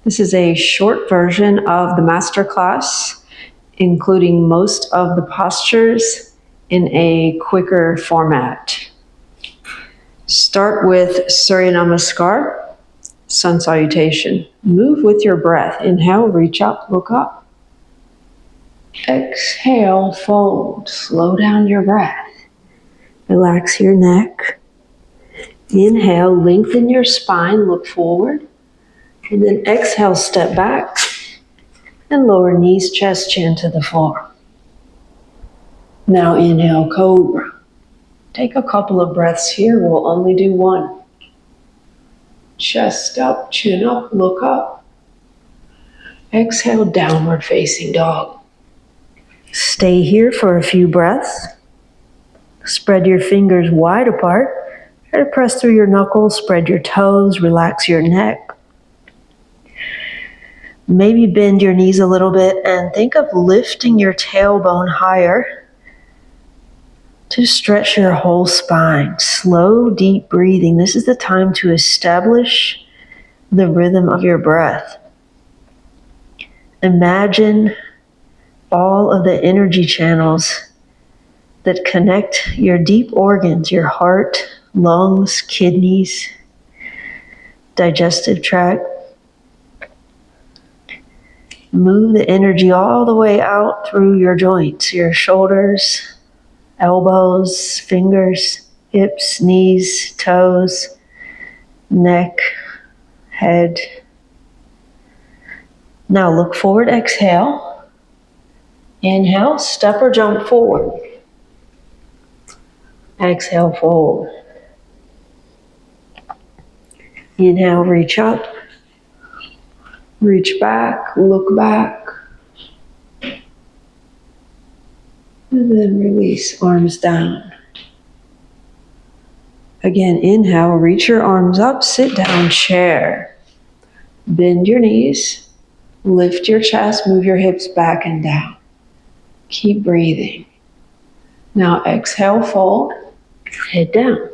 This is a short version of the master class, including most of the postures in a quicker format. Start with Surya Namaskar, sun salutation. Move with your breath. Inhale, reach up, look up. Exhale, fold. Slow down your breath. Relax your neck. Inhale, lengthen your spine, look forward. And then exhale, step back. And lower knees, chest, chin to the floor. Now inhale, cobra. Take a couple of breaths here. We'll only do one. Chest up, chin up, look up. Exhale, downward facing dog. Stay here for a few breaths. Spread your fingers wide apart. Try to press through your knuckles, spread your toes, relax your neck. Maybe bend your knees a little bit and think of lifting your tailbone higher to stretch your whole spine. Slow, deep breathing. This is the time to establish the rhythm of your breath. Imagine all of the energy channels that connect your deep organs, your heart, lungs, kidneys, digestive tract. Move the energy all the way out through your joints, your shoulders, elbows, fingers, hips, knees, toes, neck, head. Now look forward, exhale. Inhale, step or jump forward. Exhale, fold. Inhale, reach up. Reach back, look back. And then release, arms down. Again, inhale, reach your arms up, sit down, chair. Bend your knees, lift your chest, move your hips back and down. Keep breathing. Now exhale, fold, head down.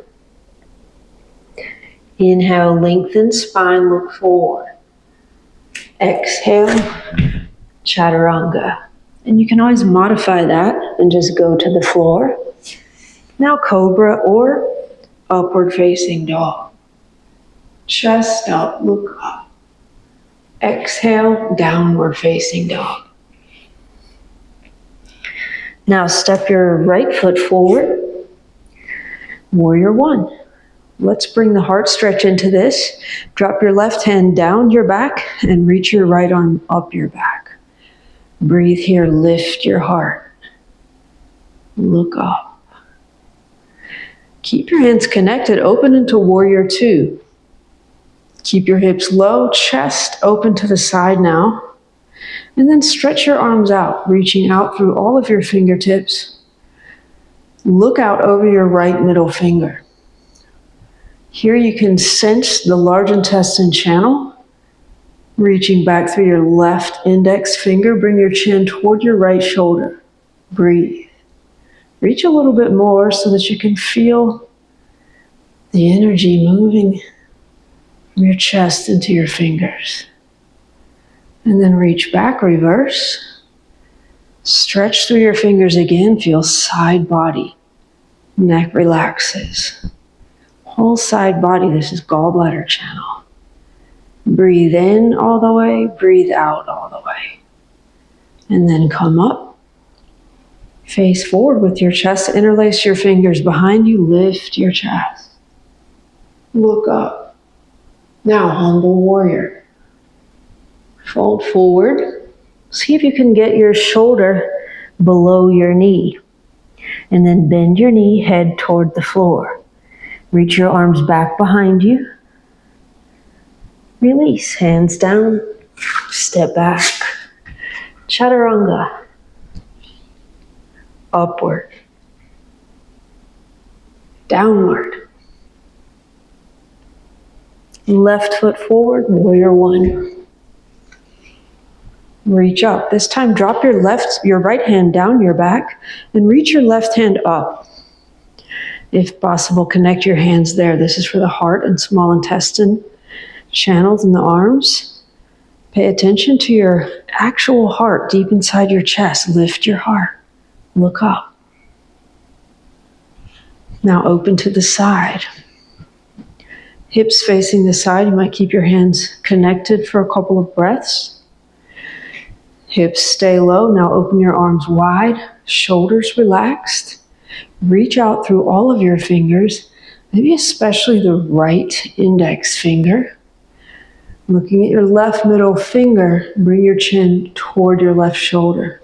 Inhale, lengthen spine, look forward. Exhale, chaturanga. And you can always modify that and just go to the floor. Now cobra or upward facing dog. Chest up, look up. Exhale, downward facing dog. Now step your right foot forward. Warrior one. Let's bring the heart stretch into this. Drop your left hand down your back and reach your right arm up your back. Breathe here, lift your heart. Look up. Keep your hands connected, open into warrior two. Keep your hips low, chest open to the side now. And then stretch your arms out, reaching out through all of your fingertips. Look out over your right middle finger. Here you can sense the large intestine channel. Reaching back through your left index finger, bring your chin toward your right shoulder. Breathe. Reach a little bit more so that you can feel the energy moving from your chest into your fingers. And then reach back, reverse. Stretch through your fingers again, feel side body. Neck relaxes. Whole side body, this is gallbladder channel. Breathe in all the way, breathe out all the way. And then come up. Face forward with your chest, interlace your fingers behind you, lift your chest. Look up. Now, humble warrior. Fold forward. See if you can get your shoulder below your knee. And then bend your knee, head toward the floor. Reach your arms back behind you. Release, hands down, step back. Chaturanga. Upward. Downward. Left foot forward, warrior one. Reach up. This time drop your right hand down your back and reach your left hand up. If possible, connect your hands there. This is for the heart and small intestine channels in the arms. Pay attention to your actual heart deep inside your chest. Lift your heart. Look up. Now open to the side. Hips facing the side. You might keep your hands connected for a couple of breaths. Hips stay low. Now open your arms wide. Shoulders relaxed. Reach out through all of your fingers, maybe especially the right index finger. Looking at your left middle finger, bring your chin toward your left shoulder.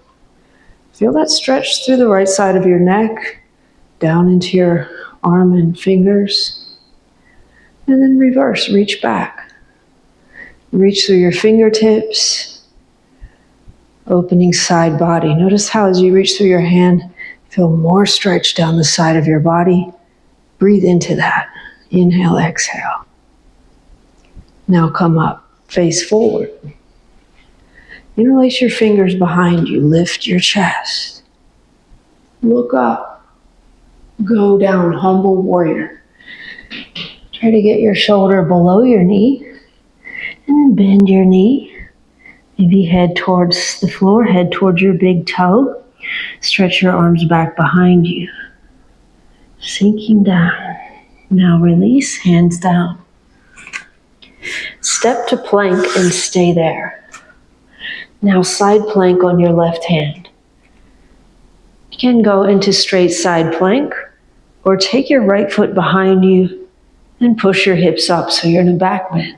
Feel that stretch through the right side of your neck, down into your arm and fingers. And then reverse, reach back. Reach through your fingertips, opening side body. Notice how as you reach through your hand, feel more stretch down the side of your body. Breathe into that. Inhale, exhale. Now come up, face forward. Interlace your fingers behind you. Lift your chest. Look up. Go down, humble warrior. Try to get your shoulder below your knee. And then bend your knee. Maybe head towards the floor, head towards your big toe. Stretch your arms back behind you. Sinking down. Now release, hands down. Step to plank and stay there. Now side plank on your left hand. You can go into straight side plank or take your right foot behind you and push your hips up so you're in a back bend.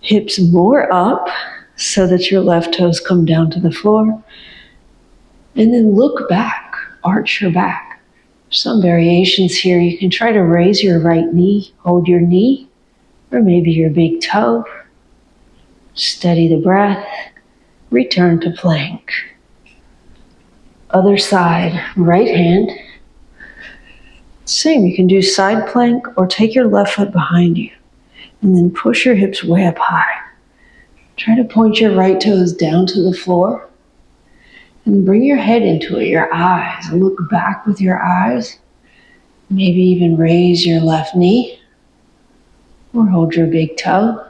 Hips more up so that your left toes come down to the floor. And then look back, arch your back. Some variations here. You can try to raise your right knee, hold your knee, or maybe your big toe. Steady the breath. Return to plank. Other side, right hand. Same, you can do side plank or take your left foot behind you and then push your hips way up high. Try to point your right toes down to the floor and bring your head into it, your eyes. Look back with your eyes. Maybe even raise your left knee or hold your big toe.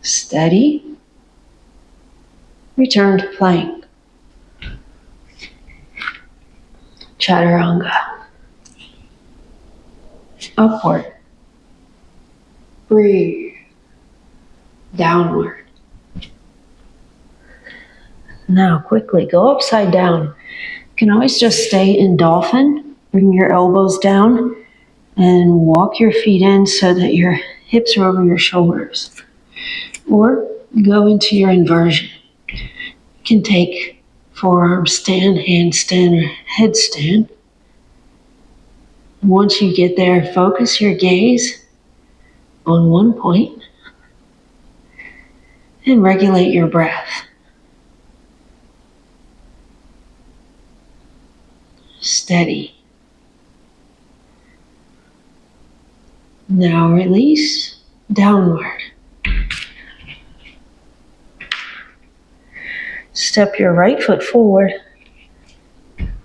Steady. Return to plank. Chaturanga. Upward. Breathe. Downward. Now quickly go upside down. You can always just stay in dolphin. Bring your elbows down and walk your feet in so that your hips are over your shoulders. Or go into your inversion. You can take forearm stand, handstand, or headstand. Once you get there, focus your gaze on one point and regulate your breath. Steady. Now release, downward. Step your right foot forward,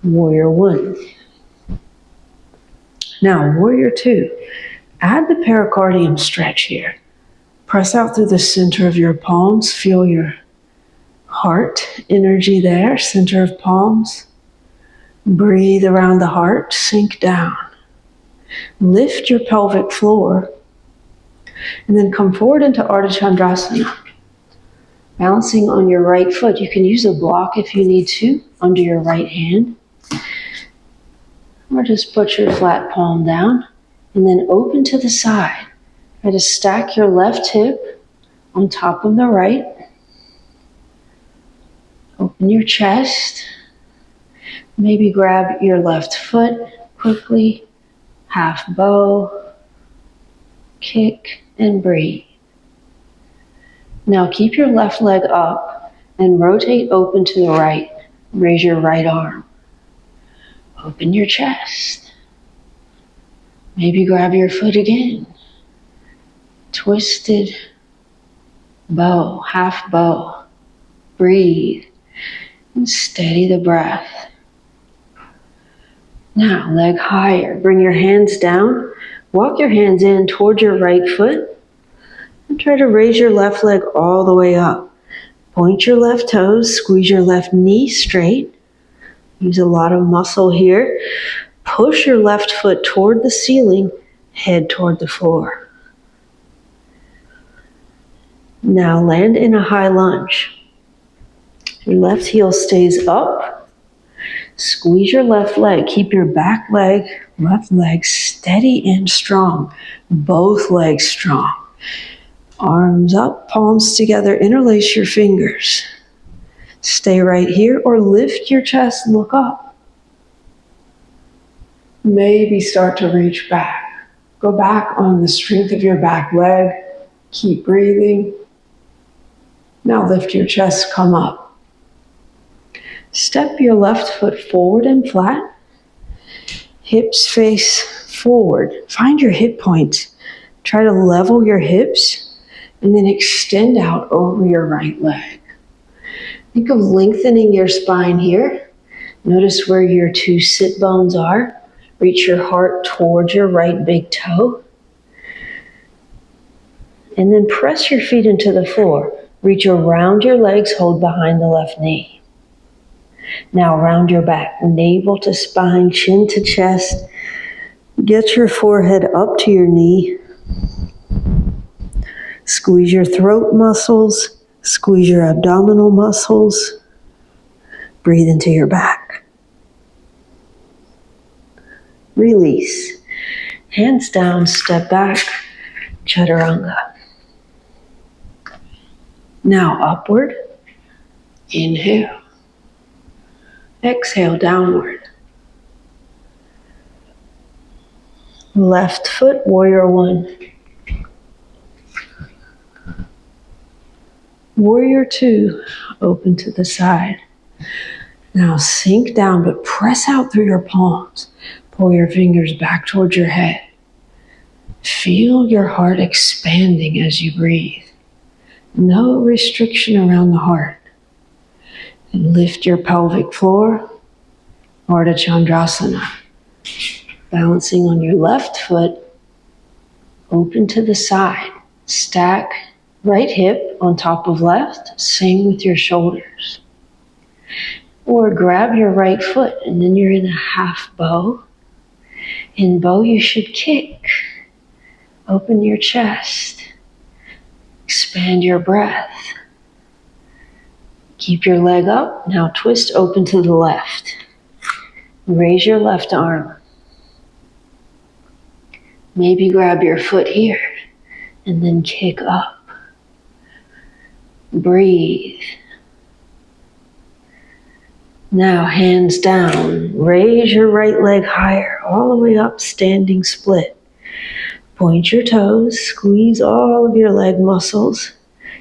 warrior one. Now, warrior two. Add the pericardium stretch here. Press out through the center of your palms. Feel your heart energy there, center of palms. Breathe around the heart, sink down. Lift your pelvic floor, and then come forward into Ardha Chandrasana. Balancing on your right foot. You can use a block if you need to, under your right hand. Or just put your flat palm down, and then open to the side. Try to stack your left hip on top of the right. Open your chest. Maybe grab your left foot quickly. Half bow. Kick and breathe. Now keep your left leg up and rotate open to the right. Raise your right arm. Open your chest. Maybe grab your foot again. Twisted bow, half bow. Breathe and steady the breath. Now leg higher. Bring your hands down. Walk your hands in toward your right foot. And Try to raise your left leg all the way up. Point your left toes, squeeze your left knee straight. Use a lot of muscle here. Push your left foot toward the ceiling, head toward the floor. Now land in a high lunge. Your left heel stays up. Squeeze your left leg. Keep your back leg, left leg steady and strong. Both legs strong. Arms up, palms together, interlace your fingers. Stay right here or lift your chest, look up. Maybe start to reach back. Go back on the strength of your back leg. Keep breathing. Now lift your chest, come up. Step your left foot forward and flat. Hips face forward. Find your hip points. Try to level your hips and then extend out over your right leg. Think of lengthening your spine here. Notice where your two sit bones are. Reach your heart towards your right big toe. And then press your feet into the floor. Reach around your legs, hold behind the left knee. Now round your back, navel to spine, chin to chest. Get your forehead up to your knee. Squeeze your throat muscles, squeeze your abdominal muscles. Breathe into your back. Release. Hands down, step back, chaturanga. Now upward, inhale. Exhale, downward. Left foot, warrior one. Warrior two, open to the side. Now sink down, but press out through your palms. Pull your fingers back towards your head. Feel your heart expanding as you breathe. No restriction around the heart. And lift your pelvic floor, Ardha Chandrasana. Balancing on your left foot, open to the side. Stack right hip on top of left, same with your shoulders. Or grab your right foot and then you're in a half bow. In bow you should kick. Open your chest. Expand your breath. Keep your leg up. Now twist open to the left. Raise your left arm. Maybe grab your foot here and then kick up. Breathe. Now hands down. Raise your right leg higher, all the way up, standing split. Point your toes, squeeze all of your leg muscles.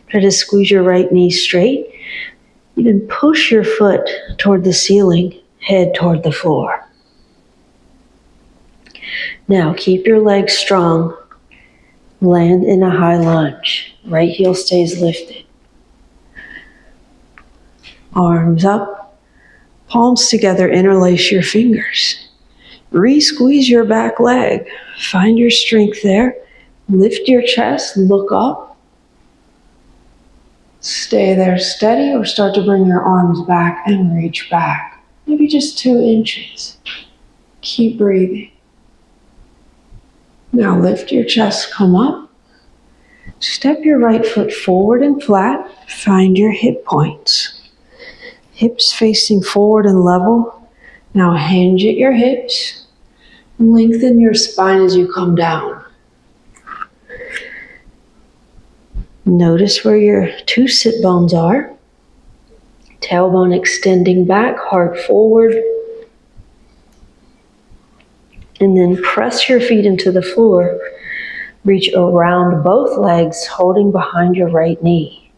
Try to squeeze your right knee straight. Even push your foot toward the ceiling, head toward the floor. Now keep your legs strong. Land in a high lunge. Right heel stays lifted. Arms up, palms together, interlace your fingers. Re-squeeze your back leg. Find your strength there. Lift your chest, look up. Stay there steady or start to bring your arms back and reach back. Maybe just 2 inches. Keep breathing. Now lift your chest, come up. Step your right foot forward and flat. Find your hip points. Hips facing forward and level. Now hinge at your hips. Lengthen your spine as you come down. Notice where your 2 sit bones are. Tailbone extending back, heart forward. And then press your feet into the floor. Reach around both legs, holding behind your right knee.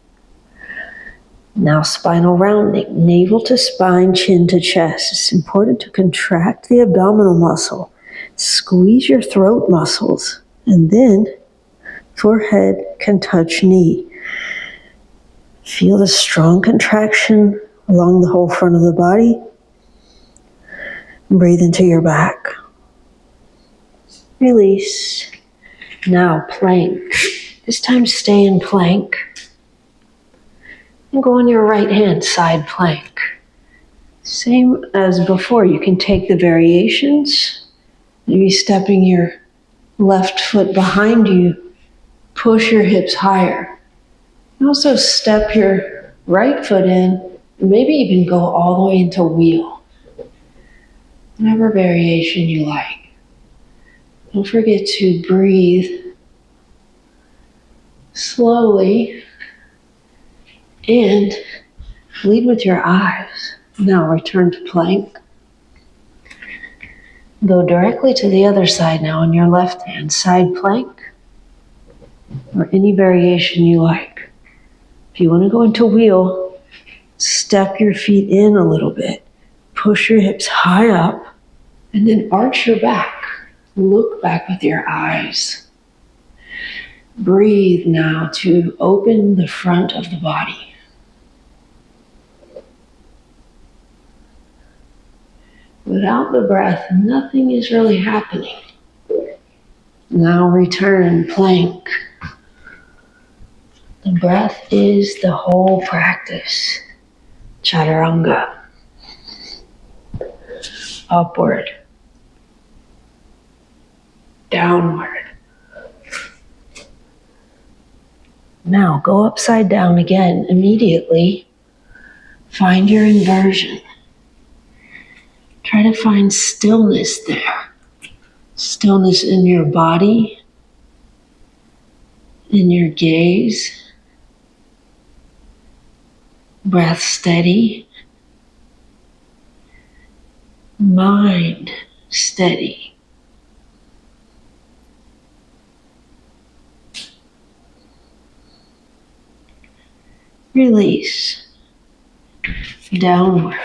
Now spinal rounding, navel to spine, chin to chest. It's important to contract the abdominal muscle. Squeeze your throat muscles, and then forehead can touch knee. Feel the strong contraction along the whole front of the body. Breathe into your back. Release. Now plank. This time stay in plank. And go on your right hand, side plank. Same as before, you can take the variations. Maybe stepping your left foot behind you, push your hips higher. And also step your right foot in, and maybe even go all the way into wheel. Whatever variation you like. Don't forget to breathe slowly and lead with your eyes. Now return to plank. Go directly to the other side now on your left hand, side plank, or any variation you like. If you want to go into wheel, step your feet in a little bit, push your hips high up, and then arch your back. Look back with your eyes. Breathe now to open the front of the body. Without the breath, nothing is really happening. Now return, plank. The breath is the whole practice. Chaturanga. Upward. Downward. Now go upside down again immediately. Find your inversion. Try to find stillness there. Stillness in your body, in your gaze. Breath steady. Mind steady. Release. Downward.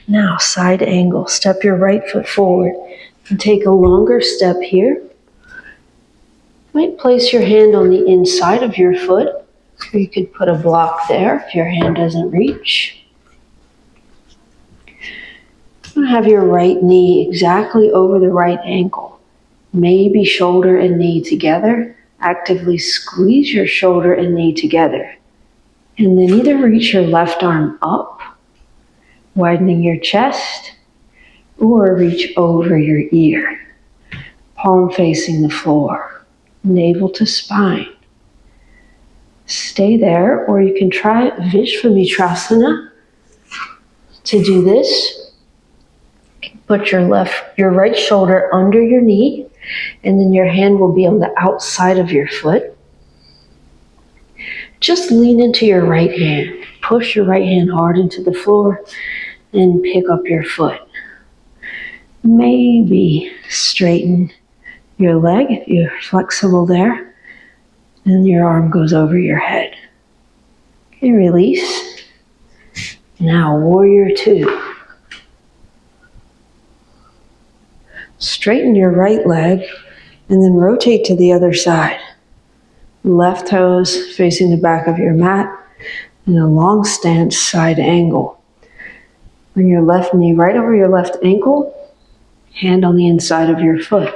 Now, side angle. Step your right foot forward and take a longer step here. You might place your hand on the inside of your foot, or you could put a block there if your hand doesn't reach. You have your right knee exactly over the right ankle. Maybe shoulder and knee together. Actively squeeze your shoulder and knee together. And then either reach your left arm up, widening your chest, or reach over your ear, palm facing the floor, navel to spine. Stay there, or you can try Vishvamitrasana. To do this, put your right shoulder under your knee, and then your hand will be on the outside of your foot. Just lean into your right hand. Push your right hand hard into the floor and pick up your foot. Maybe straighten your leg if you're flexible there. And your arm goes over your head. Okay, release. Now, warrior two. Straighten your right leg and then rotate to the other side. Left toes facing the back of your mat in a long stance side angle. Bring your left knee right over your left ankle, hand on the inside of your foot.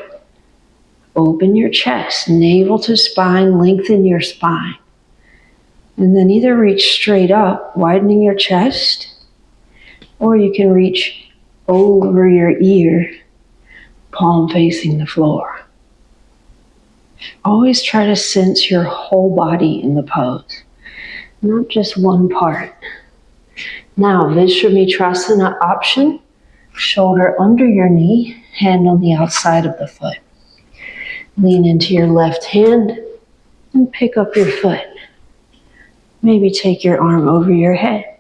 Open your chest, navel to spine, lengthen your spine. And then either reach straight up, widening your chest, or you can reach over your ear, palm facing the floor. Always try to sense your whole body in the pose, not just one part. Now, Vishvamitrasana option, shoulder under your knee, hand on the outside of the foot. Lean into your left hand and pick up your foot. Maybe take your arm over your head.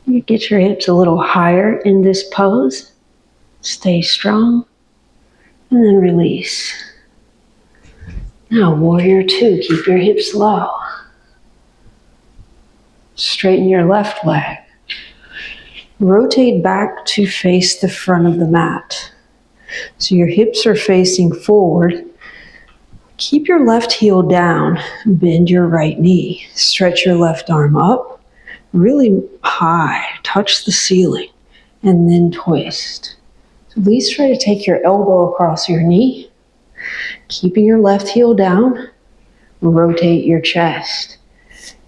You get your hips a little higher in this pose. Stay strong, and then release. Now, warrior two, keep your hips low. Straighten your left leg. Rotate back to face the front of the mat. So your hips are facing forward. Keep your left heel down, bend your right knee. Stretch your left arm up, really high, touch the ceiling, and then twist. At least try to take your elbow across your knee, keeping your left heel down. Rotate your chest.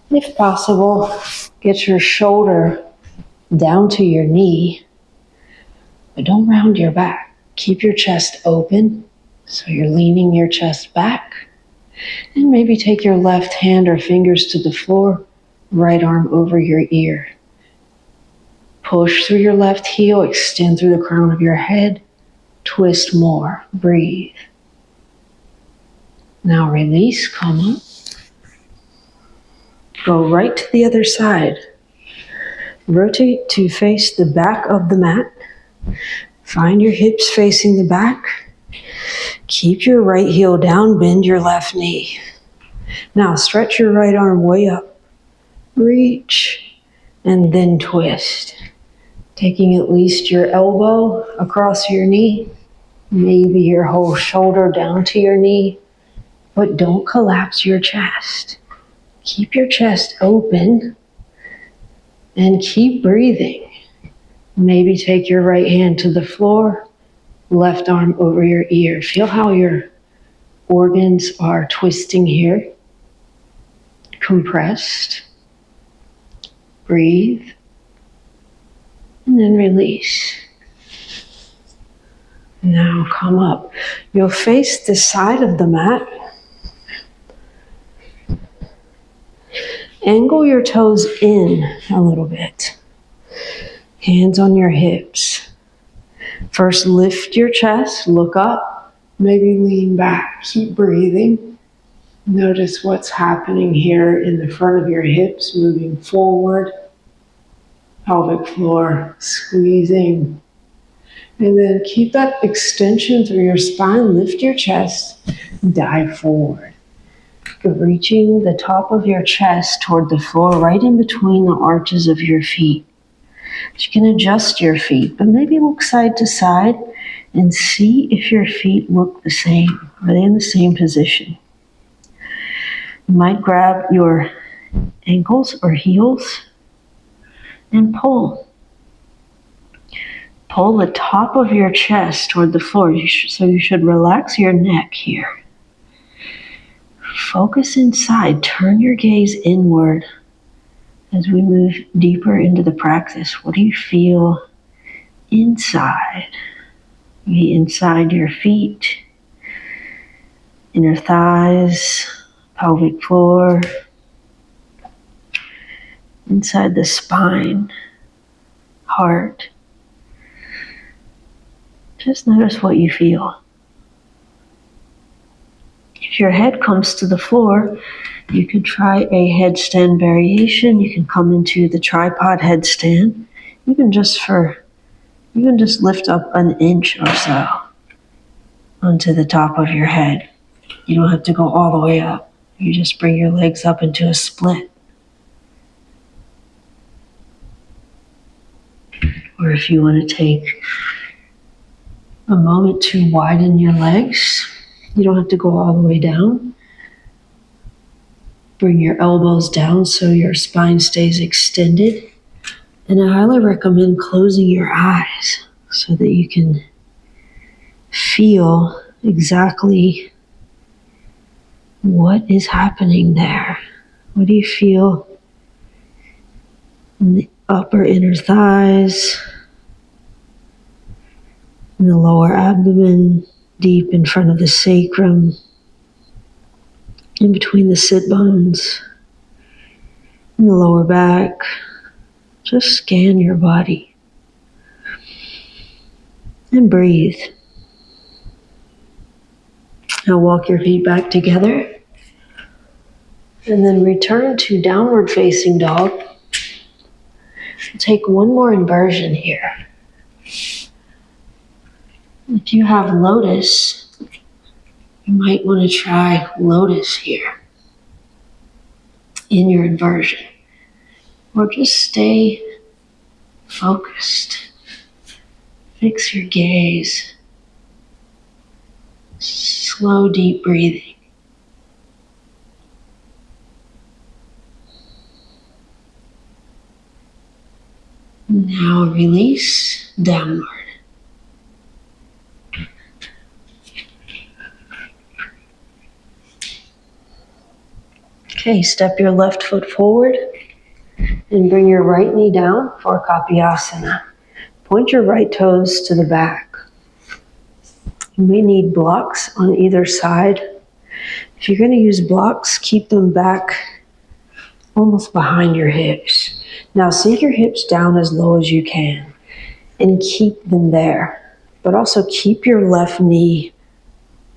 If possible, get your shoulder down to your knee, but don't round your back. Keep your chest open, so you're leaning your chest back. And maybe take your left hand or fingers to the floor, right arm over your ear. Push through your left heel, extend through the crown of your head, twist more, breathe. Now release, come up. Go right to the other side. Rotate to face the back of the mat. Find your hips facing the back. Keep your right heel down, bend your left knee. Now stretch your right arm way up. Reach, and then twist. Taking at least your elbow across your knee, maybe your whole shoulder down to your knee, but don't collapse your chest. Keep your chest open and keep breathing. Maybe take your right hand to the floor, left arm over your ear. Feel how your organs are twisting here. Compressed. Breathe. And then release. Now come up. You'll face the side of the mat. Angle your toes in a little bit. Hands on your hips. First, lift your chest, look up, maybe lean back. Keep breathing. Notice what's happening here in the front of your hips, moving forward. Pelvic floor squeezing. And then keep that extension through your spine. Lift your chest, dive forward. Reaching the top of your chest toward the floor, right in between the arches of your feet. You can adjust your feet, but maybe look side to side and see if your feet look the same. Are they in the same position? You might grab your ankles or heels and pull. Pull the top of your chest toward the floor. So you should relax your neck here. Focus inside. Turn your gaze inward as we move deeper into the practice. What do you feel inside? Maybe inside your feet, inner thighs, pelvic floor, inside the spine, heart. Just notice what you feel. If your head comes to the floor, you can try a headstand variation. You can come into the tripod headstand, even just lift up an inch or so onto the top of your head. You don't have to go all the way up. You just bring your legs up into a split. Or if you want to take a moment to widen your legs, you don't have to go all the way down. Bring your elbows down so your spine stays extended. And I highly recommend closing your eyes so that you can feel exactly what is happening there. What do you feel in the upper inner thighs, in the lower abdomen, deep in front of the sacrum, in between the sit bones, in the lower back? Just scan your body and breathe. Now walk your feet back together and then return to downward facing dog. Take one more inversion here. If you have lotus, you might want to try lotus here in your inversion. Or just stay focused. Fix your gaze. Slow, deep breathing. Now release downward. Okay, step your left foot forward and bring your right knee down for Kapyasana. Point your right toes to the back. You may need blocks on either side. If you're going to use blocks, keep them back almost behind your hips. Now sink your hips down as low as you can and keep them there. But also keep your left knee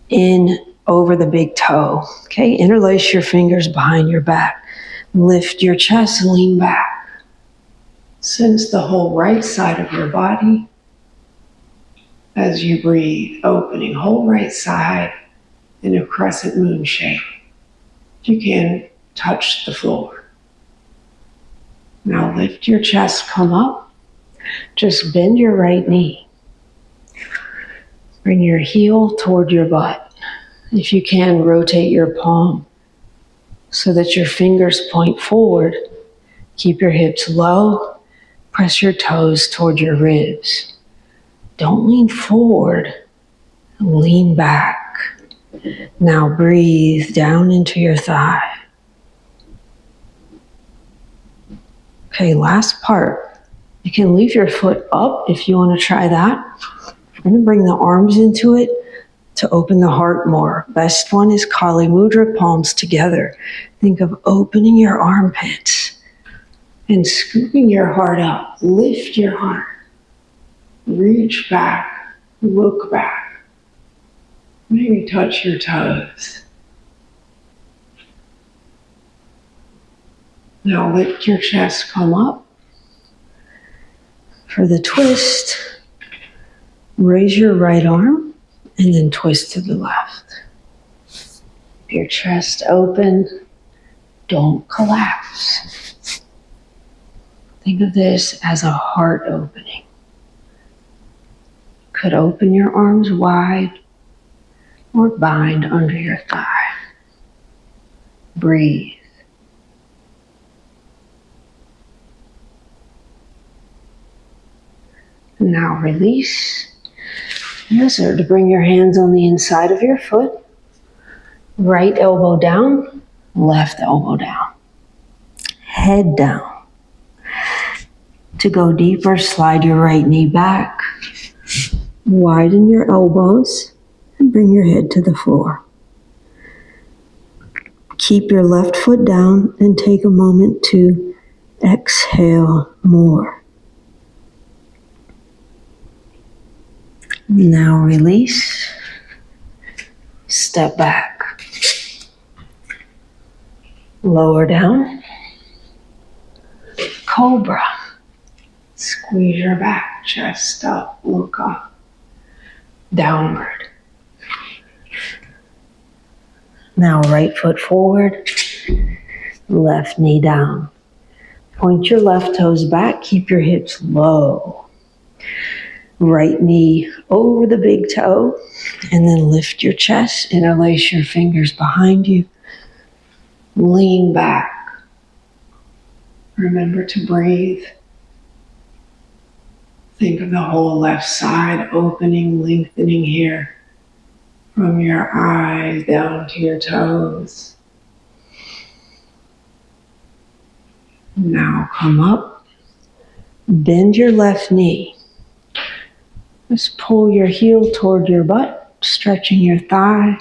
in over the big toe. Okay, interlace your fingers behind your back. Lift your chest, lean back. Sense the whole right side of your body as you breathe, opening whole right side in a crescent moon shape. If you can, touch the floor. Now lift your chest, come up. Just bend your right knee. Bring your heel toward your butt. If you can, rotate your palm so that your fingers point forward. Keep your hips low. Press your toes toward your ribs. Don't lean forward. Lean back. Now breathe down into your thigh. Okay, last part. You can leave your foot up if you want to try that. We're going to bring the arms into it to open the heart more. Best one is Kali Mudra, palms together. Think of opening your armpits and scooping your heart up. Lift your heart. Reach back. Look back. Maybe touch your toes. Now lift your chest, come up. For the twist, raise your right arm and then twist to the left. Keep your chest open. Don't collapse. Think of this as a heart opening. Could open your arms wide or bind under your thigh. Breathe. Now release. Yes, or to bring your hands on the inside of your foot. Right elbow down, left elbow down. Head down. To go deeper, slide your right knee back. Widen your elbows and bring your head to the floor. Keep your left foot down and take a moment to exhale more. Now release. Step back. Lower down. Cobra. Squeeze your back, chest up, look up. Downward. Now right foot forward. Left knee down. Point your left toes back. Keep your hips low. Right knee over the big toe, and then lift your chest, interlace your fingers behind you. Lean back. Remember to breathe. Think of the whole left side opening, lengthening here from your eyes down to your toes. Now come up, bend your left knee. Just pull your heel toward your butt, stretching your thigh.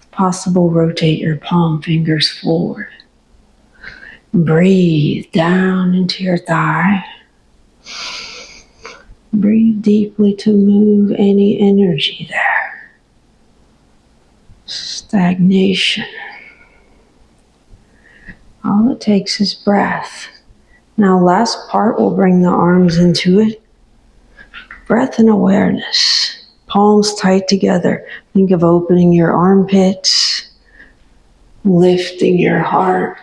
If possible, rotate your palm fingers forward. Breathe down into your thigh. Breathe deeply to move any energy there. Stagnation. All it takes is breath. Now last part, we'll bring the arms into it. Breath and awareness. Palms tight together. Think of opening your armpits, lifting your heart.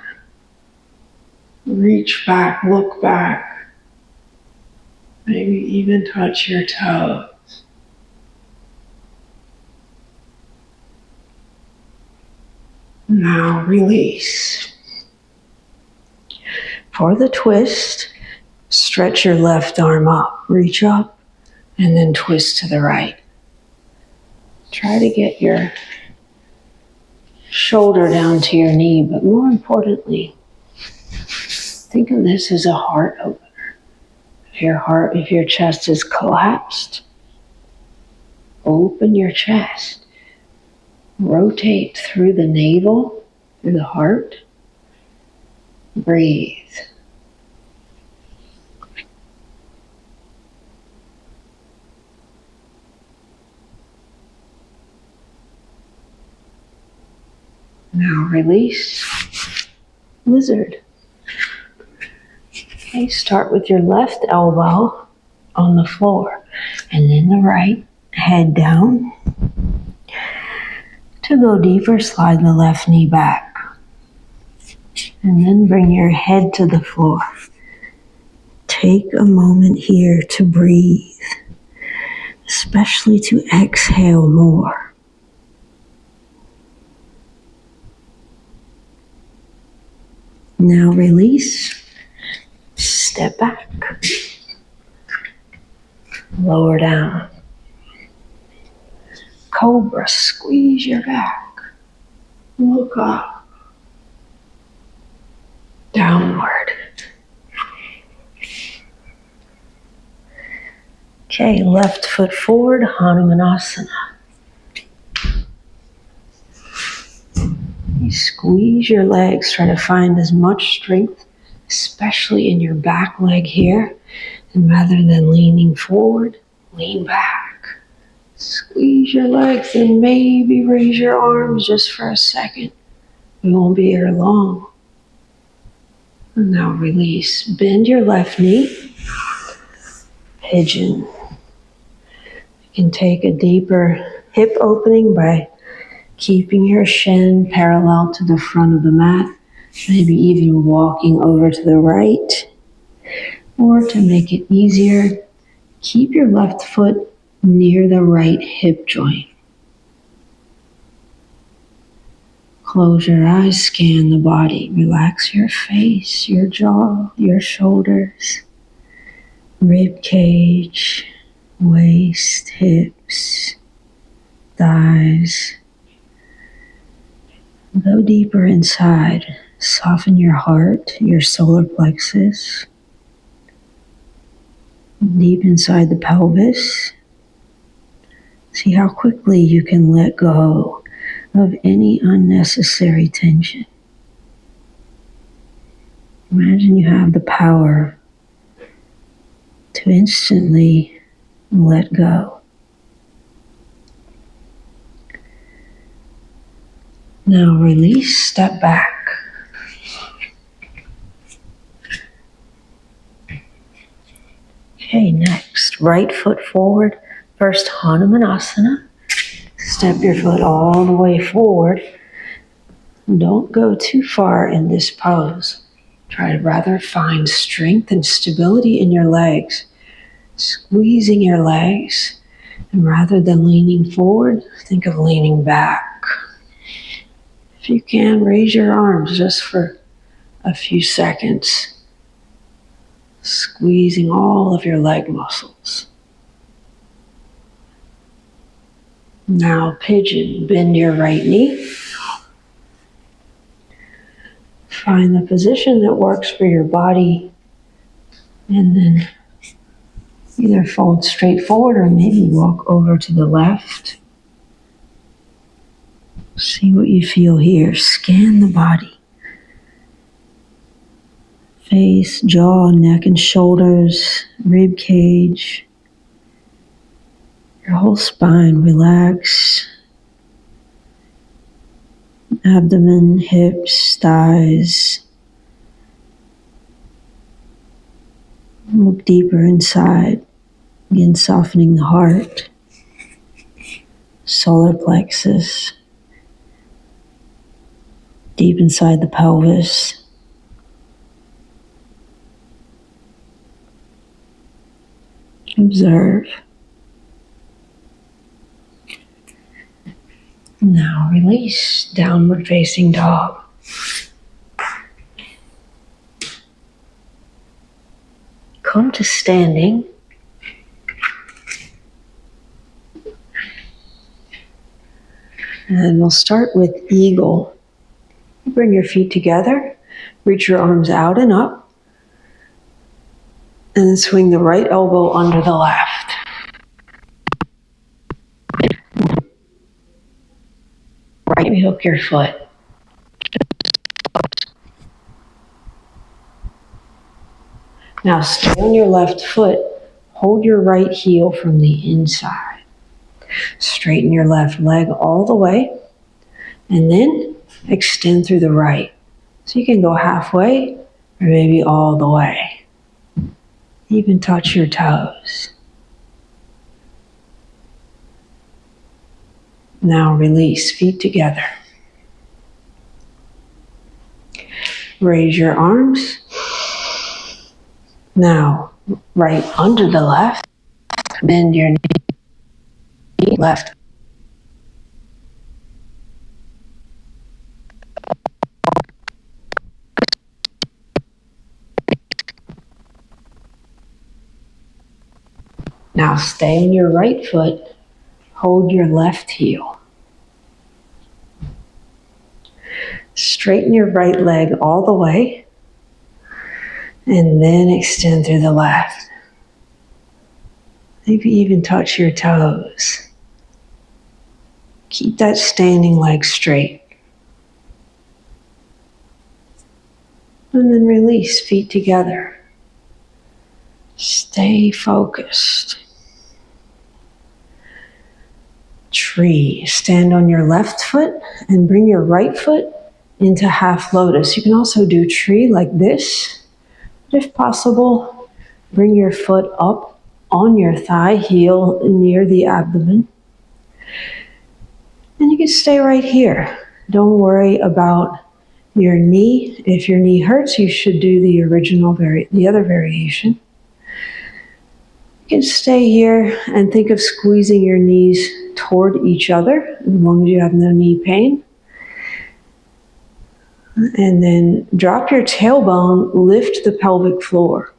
Reach back, look back. Maybe even touch your toes. Now release. For the twist, stretch your left arm up. Reach up. And then twist to the right. Try to get your shoulder down to your knee, but more importantly, think of this as a heart opener. If your chest is collapsed, open your chest. Rotate through the navel, through the heart. Breathe. Now release. Lizard. Okay, start with your left elbow on the floor and then the right, head down. To go deeper, slide the left knee back. And then bring your head to the floor. Take a moment here to breathe, especially to exhale more. Now release, step back, lower down. Cobra, squeeze your back, look up, downward. Okay, left foot forward, Hanumanasana. You squeeze your legs, try to find as much strength, especially in your back leg here. And rather than leaning forward, lean back. Squeeze your legs and maybe raise your arms just for a second. We won't be here long. And now release. Bend your left knee. Pigeon. You can take a deeper hip opening by keeping your shin parallel to the front of the mat, maybe even walking over to the right. Or to make it easier, keep your left foot near the right hip joint. Close your eyes, scan the body. Relax your face, your jaw, your shoulders, rib cage, waist, hips, thighs. Go deeper inside. Soften your heart, your solar plexus. Deep inside the pelvis. See how quickly you can let go of any unnecessary tension. Imagine you have the power to instantly let go. Now release, step back. Okay, next, right foot forward. First, Hanumanasana. Step your foot all the way forward. Don't go too far in this pose. Try to rather find strength and stability in your legs. Squeezing your legs. And rather than leaning forward, think of leaning back. If you can, raise your arms just for a few seconds. Squeezing all of your leg muscles. Now pigeon, bend your right knee. Find the position that works for your body and then either fold straight forward or maybe walk over to the left. See what you feel here. Scan the body. Face, jaw, neck and shoulders, rib cage. Your whole spine, relax. Abdomen, hips, thighs. Look deeper inside. Again, softening the heart, solar plexus, deep inside the pelvis. Observe. Now release, downward facing dog. Come to standing. And we'll start with eagle. Bring your feet together, reach your arms out and up, and then swing the right elbow under the left. Right, hook your foot. Now stay on your left foot, hold your right heel from the inside. Straighten your left leg all the way, and then extend through the right. So you can go halfway, or maybe all the way. Even touch your toes. Now release, feet together. Raise your arms. Now, right under the left, bend your knee, left. Now stay on your right foot, hold your left heel. Straighten your right leg all the way, and then extend through the left. Maybe even touch your toes. Keep that standing leg straight. And then release, feet together. Stay focused. Tree. Stand on your left foot and bring your right foot into half lotus. You can also do tree like this. If possible, bring your foot up on your thigh, heel near the abdomen. And you can stay right here. Don't worry about your knee. If your knee hurts, you should do the other variation. You can stay here and think of squeezing your knees toward each other, as long as you have no knee pain. And then drop your tailbone, lift the pelvic floor.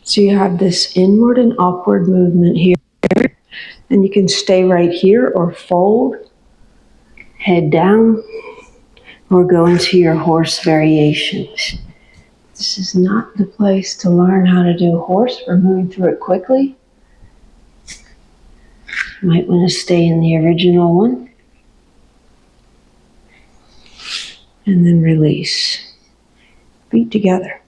So you have this inward and upward movement here. And you can stay right here or fold, head down, or go into your horse variations. This is not the place to learn how to do horse. We're moving through it quickly. You might want to stay in the original one. And then release. Feet together.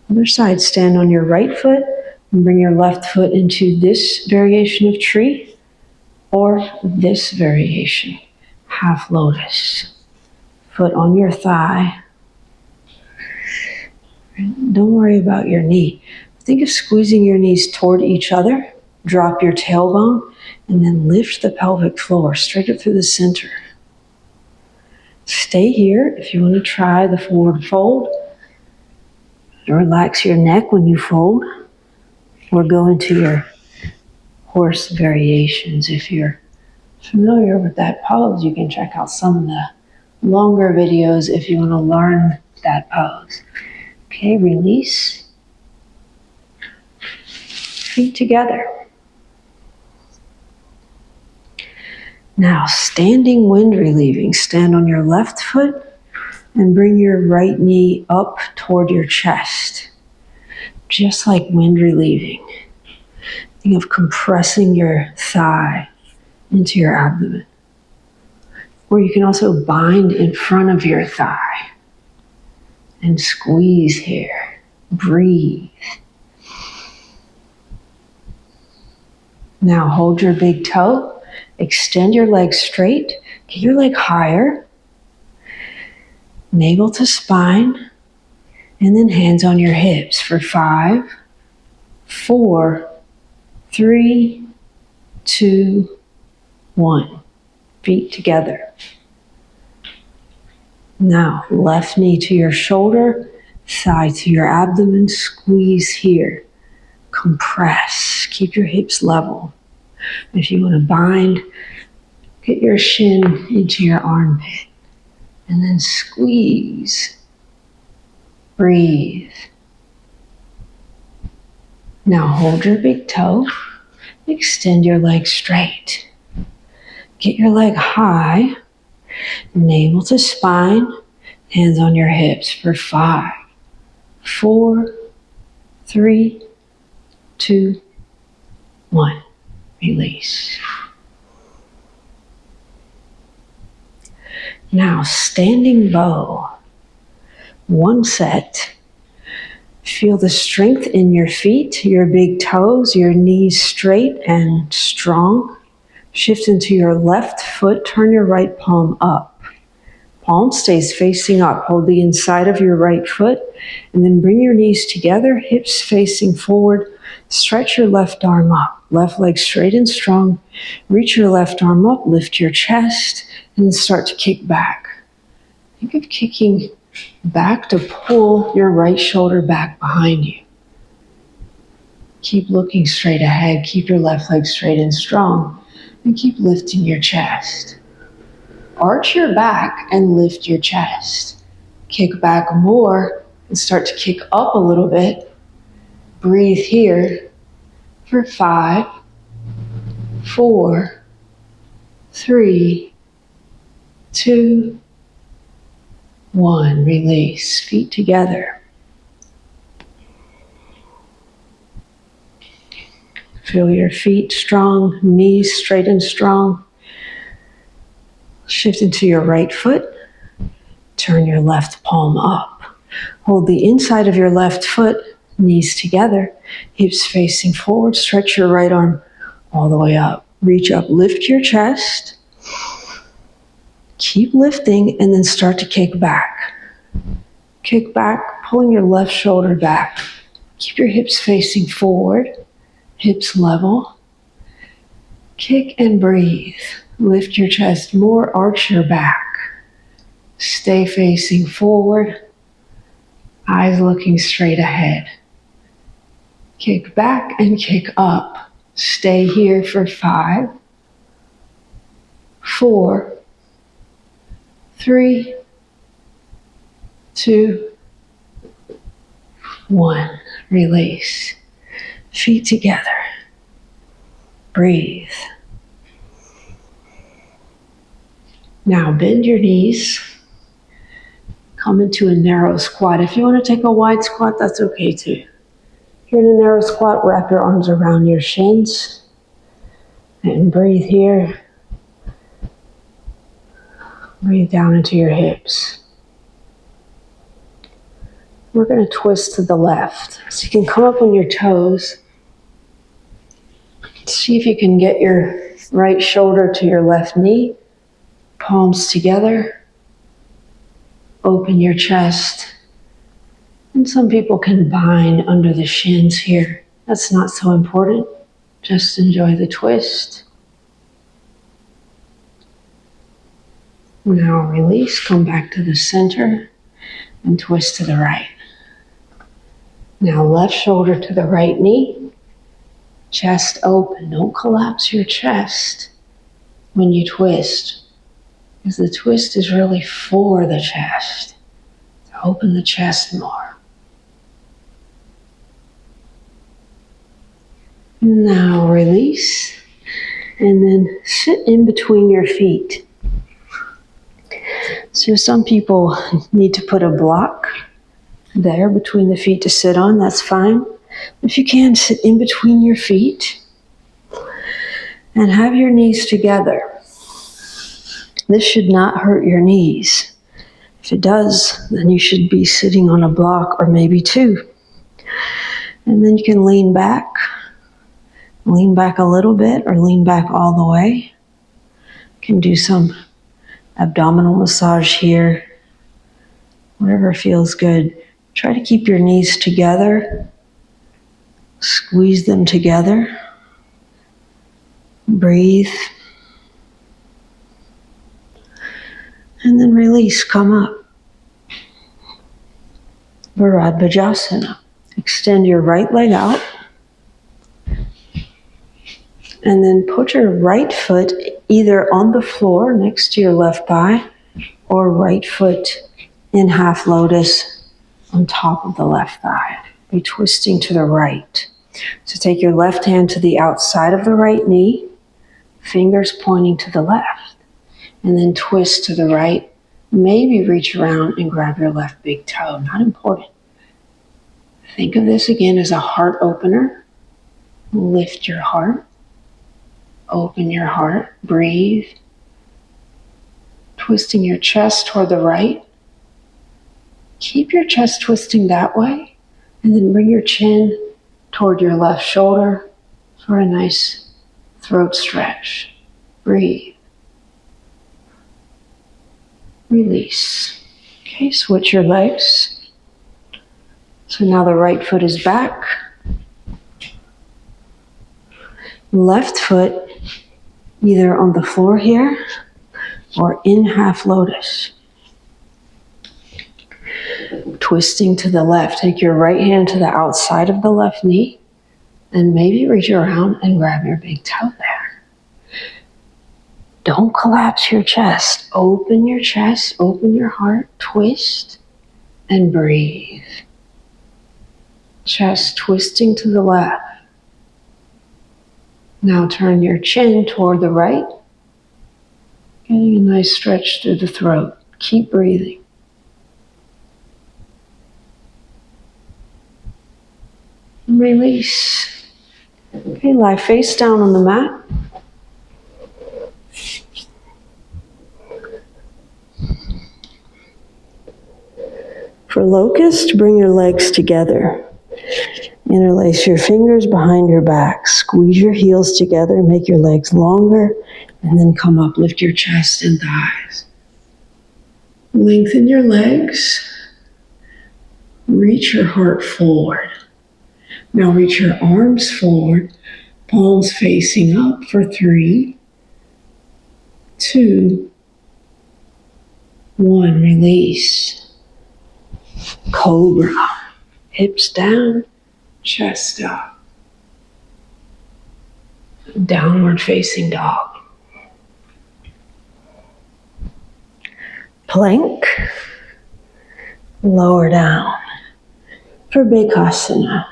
Other side, stand on your right foot and bring your left foot into this variation of tree or this variation, half lotus. Foot on your thigh. Don't worry about your knee. Think of squeezing your knees toward each other. Drop your tailbone and then lift the pelvic floor straight up through the center. Stay here if you want to try the forward fold. Relax your neck when you fold, or go into your horse variations. If you're familiar with that pose, you can check out some of the longer videos if you want to learn that pose. Okay, release. Feet together. Now, standing wind relieving. Stand on your left foot and bring your right knee up toward your chest. Just like wind relieving. Think of compressing your thigh into your abdomen. Or you can also bind in front of your thigh and squeeze here. Breathe. Now hold your big toe, extend your leg straight, get your leg higher, navel to spine, and then hands on your hips for 5, 4, 3, 2, 1. Feet together. Now, left knee to your shoulder, thigh to your abdomen, squeeze here. Compress, keep your hips level. If you want to bind, get your shin into your armpit and then squeeze. Breathe. Now hold your big toe, extend your leg straight. Get your leg high, navel to spine, hands on your hips for 5, 4, 3, 2, 1. Release. Now, standing bow. 1 set. Feel the strength in your feet, your big toes, your knees straight and strong. Shift into your left foot, turn your right palm up. Palm stays facing up. Hold the inside of your right foot and then bring your knees together, hips facing forward. Stretch your left arm up, left leg straight and strong. Reach your left arm up, lift your chest, and then start to kick back. Think of kicking back to pull your right shoulder back behind you. Keep looking straight ahead. Keep your left leg straight and strong. And keep lifting your chest. Arch your back and lift your chest. Kick back more and start to kick up a little bit. Breathe here for 5, 4, 3, 2, 1. Release. Feet together. Feel your feet strong, knees straight and strong. Shift into your right foot. Turn your left palm up. Hold the inside of your left foot, knees together, hips facing forward. Stretch your right arm all the way up. Reach up, lift your chest. Keep lifting and then start to kick back. Kick back, pulling your left shoulder back. Keep your hips facing forward, hips level. Kick and breathe. Lift your chest more, arch your back. Stay facing forward, eyes looking straight ahead. Kick back and kick up. Stay here for 5, 4, 3, 2, 1. Release. Feet together. Breathe. Now bend your knees. Come into a narrow squat. If you want to take a wide squat, that's okay too. If you're in a narrow squat, wrap your arms around your shins and breathe here. Breathe down into your hips. We're going to twist to the left. So you can come up on your toes. See if you can get your right shoulder to your left knee. Palms together. Open your chest. And some people can bind under the shins here. That's not so important. Just enjoy the twist. Now release, come back to the center and twist to the right. Now left shoulder to the right knee. Chest open. Don't collapse your chest when you twist, because the twist is really for the chest. To open the chest more. Now release, and then sit in between your feet. So some people need to put a block there between the feet to sit on. That's fine. If you can, sit in between your feet and have your knees together. This should not hurt your knees. If it does, then you should be sitting on a block or maybe 2. And then you can lean back a little bit or lean back all the way. You can do some abdominal massage here, whatever feels good. Try to keep your knees together. Squeeze them together. Breathe. And then release, come up. Bharadvajasana. Extend your right leg out. And then put your right foot either on the floor next to your left thigh or right foot in half lotus on top of the left thigh. Be twisting to the right. So take your left hand to the outside of the right knee. fingers pointing to the left. And then twist to the right. Maybe reach around and grab your left big toe. Not important. Think of this again as a heart opener. Lift your heart. Open your heart. Breathe. Twisting your chest toward the right. Keep your chest twisting that way. And then bring your chin toward your left shoulder for a nice throat stretch. Breathe. Release. Okay, switch your legs. So now the right foot is back. Left foot either on the floor here or in half lotus. Twisting to the left. Take your right hand to the outside of the left knee and maybe reach around and grab your big toe there. Don't collapse your chest. Open your chest, open your heart, twist and breathe. Chest twisting to the left. Now turn your chin toward the right. Getting a nice stretch through the throat. Keep breathing. Release. Okay, lie face down on the mat. For locust, bring your legs together. Interlace your fingers behind your back. Squeeze your heels together, make your legs longer, and then come up, lift your chest and thighs. Lengthen your legs. Reach your heart forward. Now reach your arms forward, palms facing up for 3, 2, 1. Release. Cobra. Hips down, chest up. Downward facing dog. Plank. Lower down for Bakasana.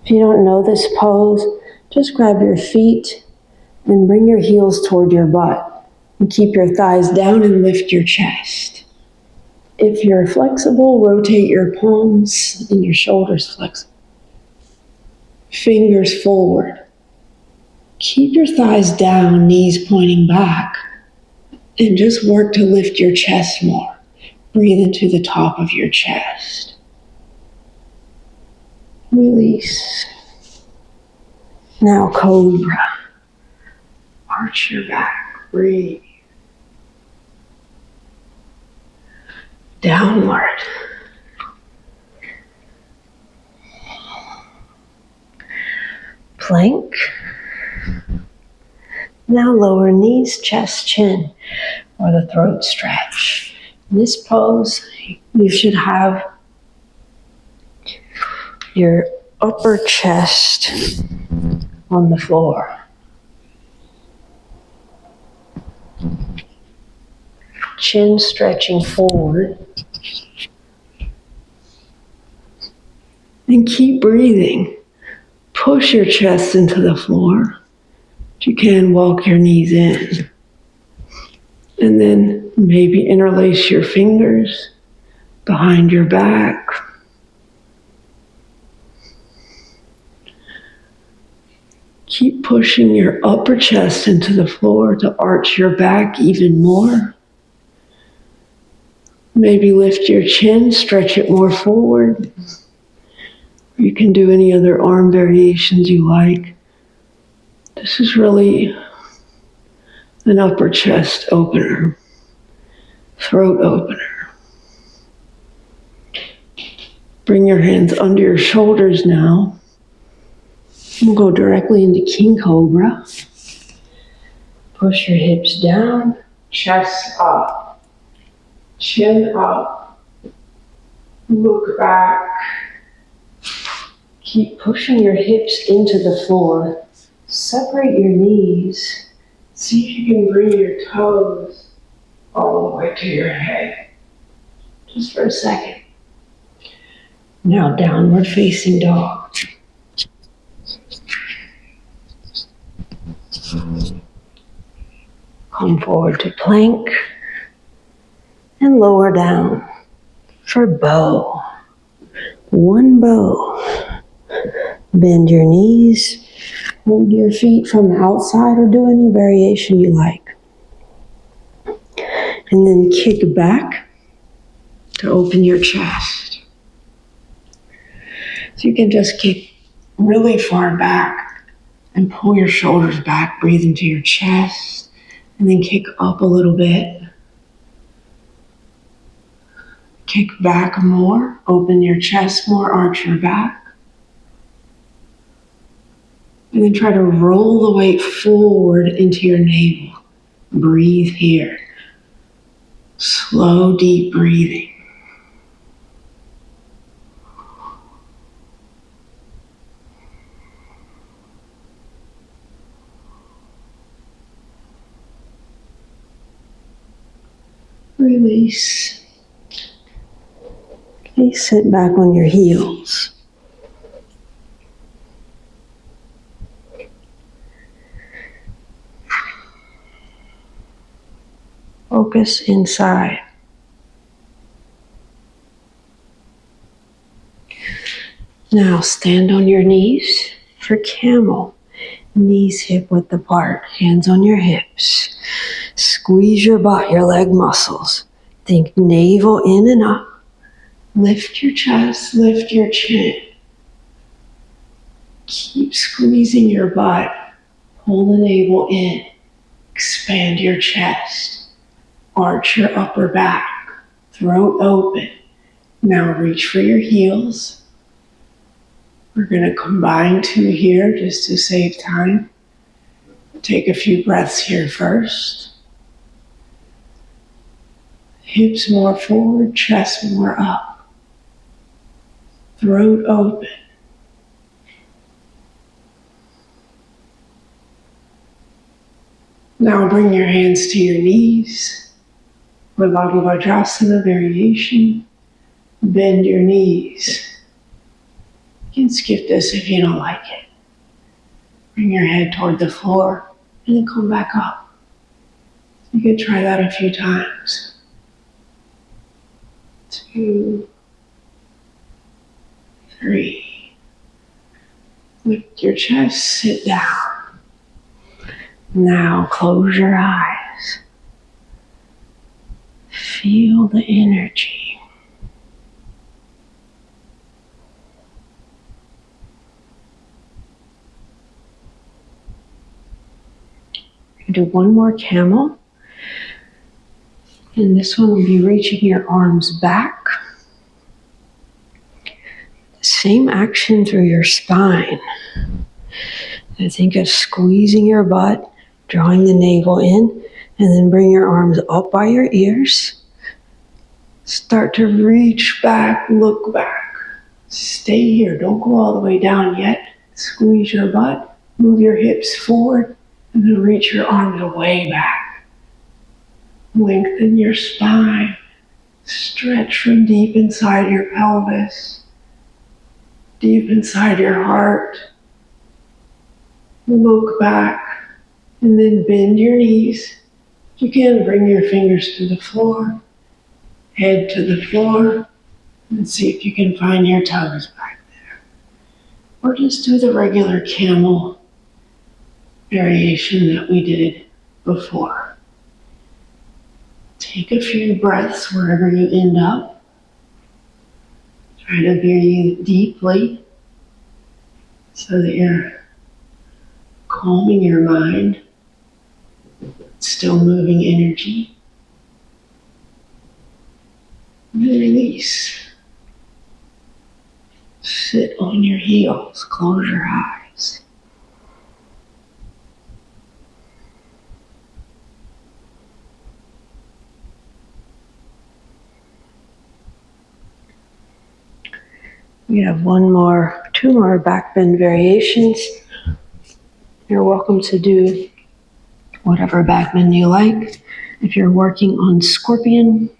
If you don't know this pose, just grab your feet and bring your heels toward your butt. And keep your thighs down and lift your chest. If you're flexible, rotate your palms and your shoulders flexible. Fingers forward. Keep your thighs down, knees pointing back. And just work to lift your chest more. Breathe into the top of your chest. Release. Now cobra. Arch your back. Breathe. Downward. Plank. Now lower knees, chest, chin, or the throat stretch. In this pose, you should have your upper chest on the floor. Chin stretching forward. And keep breathing. Push your chest into the floor. If you can, walk your knees in. And then maybe interlace your fingers behind your back. Keep pushing your upper chest into the floor to arch your back even more. Maybe lift your chin, stretch it more forward. You can do any other arm variations you like. This is really an upper chest opener, throat opener. Bring your hands under your shoulders now. We'll go directly into King Cobra. Push your hips down, chest up, chin up, look back. Keep pushing your hips into the floor. Separate your knees. See if you can bring your toes all the way to your head. Just for a second. Now downward facing dog. Come forward to plank and lower down for bow. One bow. Bend your knees, hold your feet from the outside or do any variation you like. And then kick back to open your chest. So you can just kick really far back and pull your shoulders back, breathe into your chest, and then kick up a little bit. Kick back more, open your chest more, arch your back. And then try to roll the weight forward into your navel. Breathe here. Slow, deep breathing. Release. Okay, sit back on your heels. Focus inside. Now stand on your knees for camel. Knees hip width apart, hands on your hips. Squeeze your butt, your leg muscles. Think navel in and up. Lift your chest, lift your chin. Keep squeezing your butt. Pull the navel in. Expand your chest. Arch your upper back. Throat open. Now reach for your heels. We're going to combine two here just to save time. Take a few breaths here first. Hips more forward, chest more up. Throat open. Now bring your hands to your knees for Laghu Vajrasana variation. Bend your knees. You can skip this if you don't like it. Bring your head toward the floor and then come back up. You could try that a few times. 2, 3. Lift your chest, sit down. Now close your eyes. Feel the energy. Do one more camel. And this one will be reaching your arms back. Same action through your spine. And think of squeezing your butt, drawing the navel in, and then bring your arms up by your ears. Start to reach back, look back. Stay here, don't go all the way down yet. Squeeze your butt, move your hips forward, and then reach your arms way back. Lengthen your spine. Stretch from deep inside your pelvis, deep inside your heart. Look back, and then bend your knees. You can bring your fingers to the floor, head to the floor, and see if you can find your toes back there. Or just do the regular camel variation that we did before. Take a few breaths wherever you end up. Try to breathe deeply so that you're calming your mind, still moving energy. And then release. Sit on your heels, close your eyes. We have two more back bend variations. You're welcome to do whatever back bend you like. If you're working on scorpion,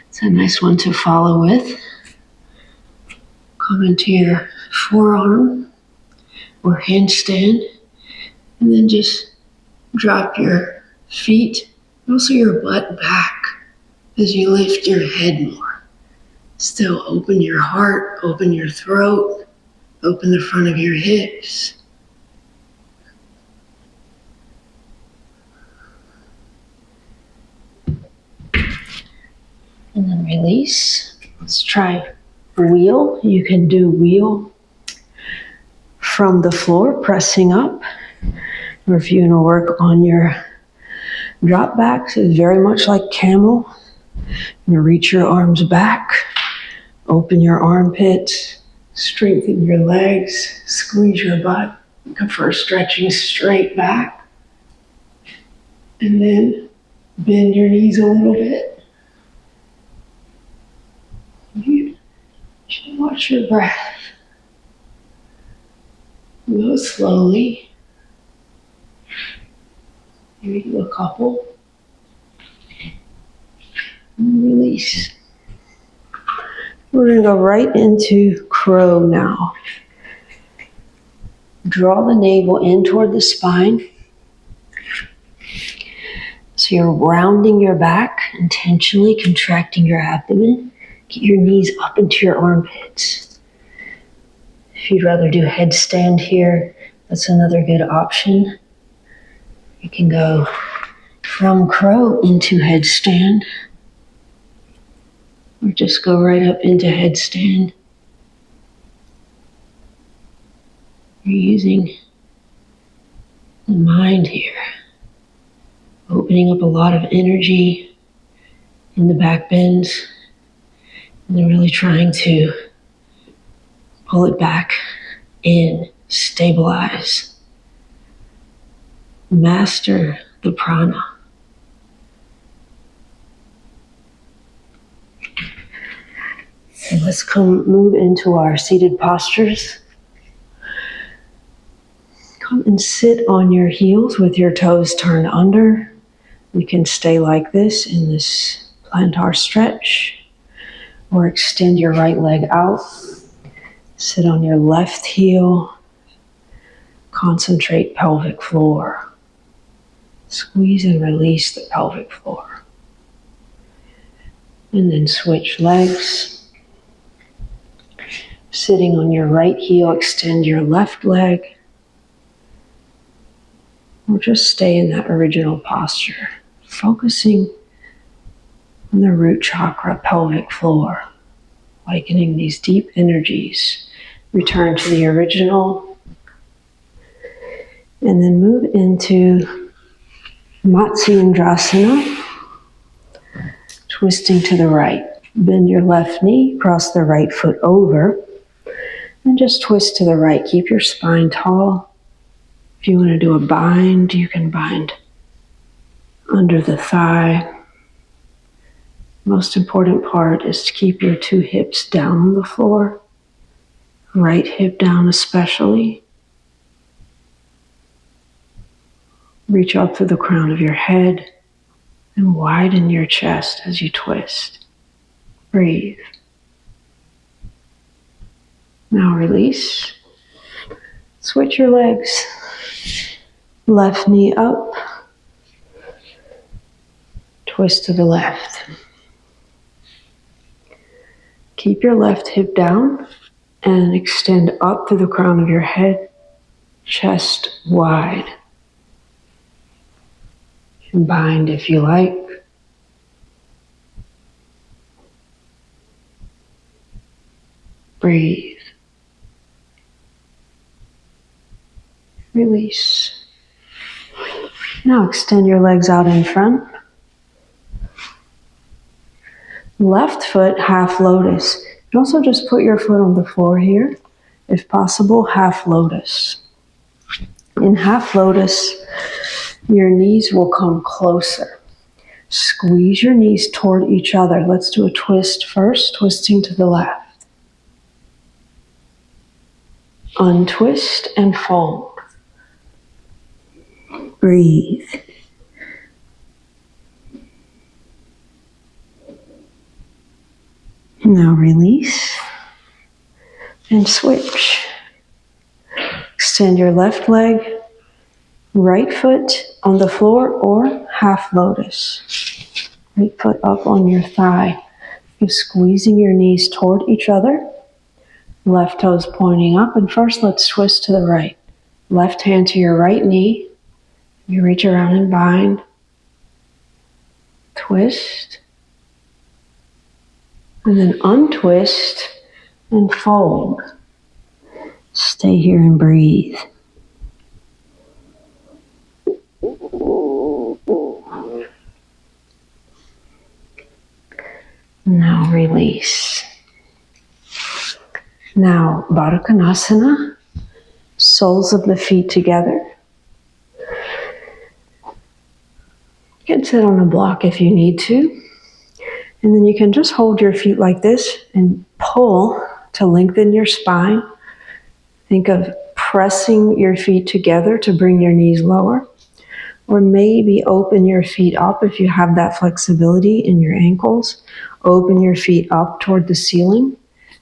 it's a nice one to follow with. Come into your forearm or handstand And then just drop your feet, also your butt back as you lift your head more. Still open your heart, open your throat, open the front of your hips. And then release. Let's try wheel. You can do wheel from the floor, pressing up. Or if you want to work on your drop backs, it's very much like camel. You reach your arms back, open your armpits, strengthen your legs, squeeze your butt. First stretching straight back. And then bend your knees a little bit. You should watch your breath. Go slowly. Maybe do a couple. And release. We're going to go right into crow now. Draw the navel in toward the spine. So you're rounding your back, intentionally contracting your abdomen. Get your knees up into your armpits. If you'd rather do headstand here, that's another good option. You can go from crow into headstand, or just go right up into headstand. You're using the mind here, opening up a lot of energy in the back bends, and then really trying to pull it back in, stabilize. Master the prana. And let's move into our seated postures. Come and sit on your heels with your toes turned under. You can stay like this in this plantar stretch, or extend your right leg out. Sit on your left heel. Concentrate pelvic floor. Squeeze and release the pelvic floor. And then switch legs. Sitting on your right heel, extend your left leg. Or just stay in that original posture, focusing on the root chakra, pelvic floor, likening these deep energies. Return to the original, and then move into Matsyendrasana, twisting to the right. Bend your left knee, cross the right foot over, and just twist to the right. Keep your spine tall. If you want to do a bind, you can bind under the thigh. Most important part is to keep your two hips down on the floor, right hip down especially. Reach up through the crown of your head and widen your chest as you twist. Breathe. Now release. Switch your legs. Left knee up. Twist to the left. Keep your left hip down and extend up through the crown of your head, chest wide. And bind if you like. Breathe. Release. Now extend your legs out in front. Left foot, half lotus. You can also just put your foot on the floor here. If possible, half lotus. In half lotus, your knees will come closer. Squeeze your knees toward each other. Let's do a twist first, twisting to the left. Untwist and fold. Breathe. Now release and switch. Extend your left leg, Right foot on the floor or half lotus. Right foot up on your thigh. You're squeezing your knees toward each other. Left toes pointing up. And first, let's twist to the right. Left hand to your right knee. You reach around and bind. Twist. And then untwist and fold. Stay here and breathe. Now release. Now Baddha Konasana, soles of the feet together. You can sit on a block if you need to. And then you can just hold your feet like this and pull to lengthen your spine. Think of pressing your feet together to bring your knees lower. Or maybe open your feet up if you have that flexibility in your ankles. Open your feet up toward the ceiling.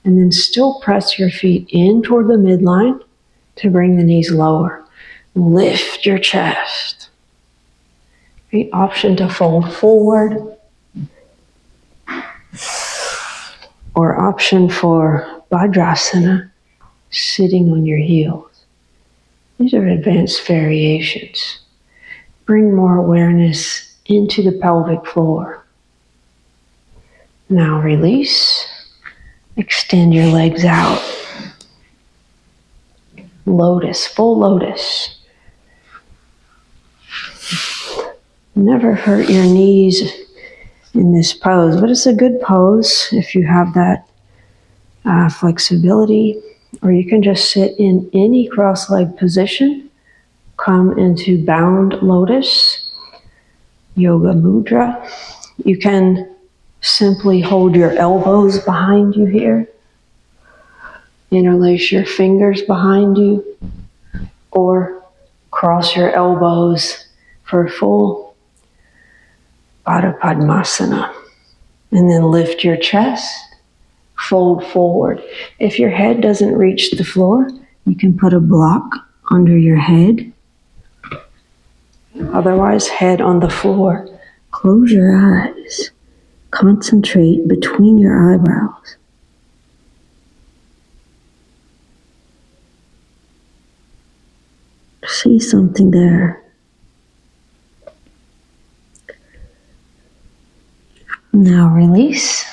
And then still press your feet in toward the midline to bring the knees lower. Lift your chest. The option to fold forward. Or option for Vajrasana, sitting on your heels. These are advanced variations. Bring more awareness into the pelvic floor. Now release. Extend your legs out. Lotus, full lotus. Never hurt your knees in this pose, but it's a good pose if you have that flexibility, or you can just sit in any cross-legged position. Come into bound lotus, yoga mudra. You can simply hold your elbows behind you here, interlace your fingers behind you, or cross your elbows for full Baddha Padmasana. And then lift your chest, fold forward. If your head doesn't reach the floor, you can put a block under your head. Otherwise, head on the floor. Close your eyes. Concentrate between your eyebrows. See something there. Now release.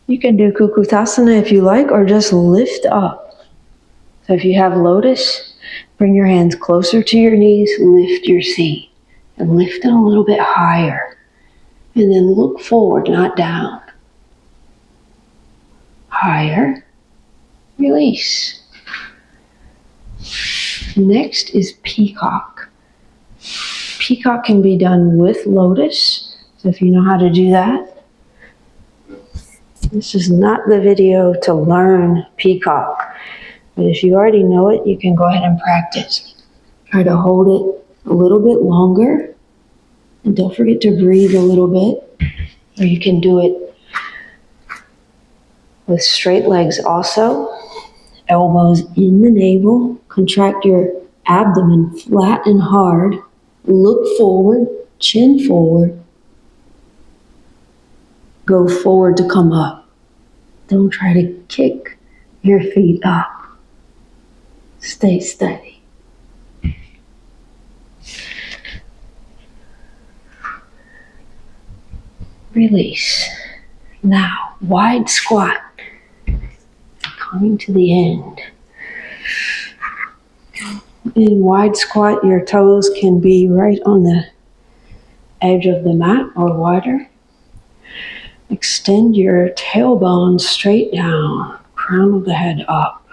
You can do Kukutasana if you like, or just lift up. So if you have lotus, bring your hands closer to your knees, lift your seat, and lift it a little bit higher. And then look forward, not down. Higher. Release. Next is peacock. Peacock can be done with lotus. So if you know how to do that, this is not the video to learn peacock. But if you already know it, you can go ahead and practice. Try to hold it a little bit longer. And don't forget to breathe a little bit. Or you can do it with straight legs also. Elbows in the navel. Contract your abdomen flat and hard. Look forward, chin forward. Go forward to come up. Don't try to kick your feet up. Stay steady. Release. Now, wide squat. Coming to the end. In wide squat, your toes can be right on the edge of the mat or wider. Extend your tailbone straight down, crown of the head up.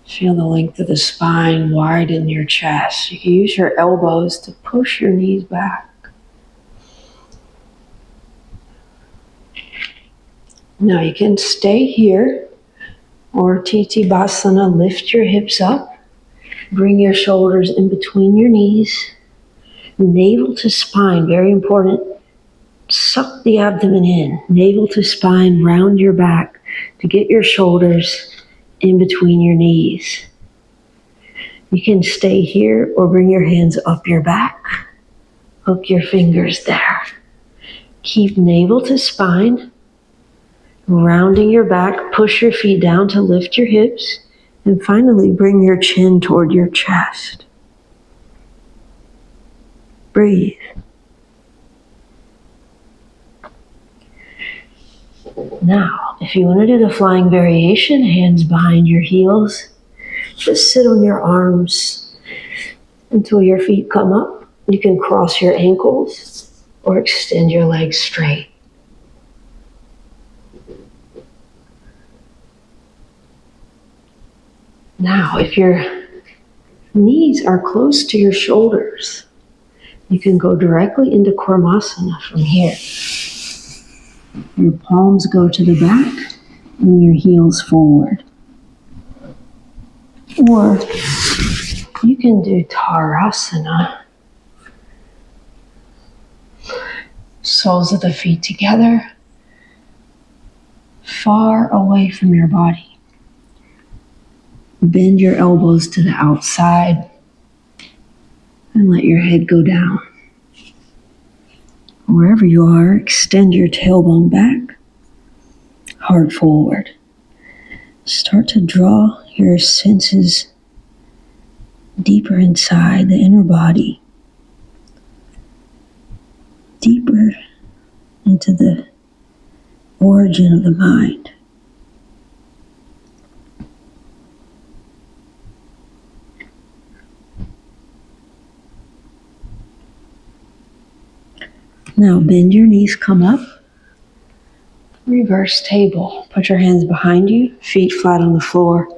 Feel the length of the spine, widen your chest. You can use your elbows to push your knees back. Now you can stay here, or Tittibhasana, lift your hips up. Bring your shoulders in between your knees. Navel to spine, very important. Suck the abdomen in, navel to spine, round your back to get your shoulders in between your knees. You can stay here or bring your hands up your back. Hook your fingers there. Keep navel to spine. Rounding your back, push your feet down to lift your hips. And finally, bring your chin toward your chest. Breathe. Now, if you want to do the flying variation, hands behind your heels, just sit on your arms until your feet come up. You can cross your ankles or extend your legs straight. Now, if your knees are close to your shoulders, you can go directly into Kurmasana from here. Your palms go to the back and your heels forward. Or you can do Tarasana. Soles of the feet together, far away from your body. Bend your elbows to the outside and let your head go down. Wherever you are, extend your tailbone back, heart forward. Start to draw your senses deeper inside the inner body, deeper into the origin of the mind. Now bend your knees, come up. Reverse table. Put your hands behind you, feet flat on the floor.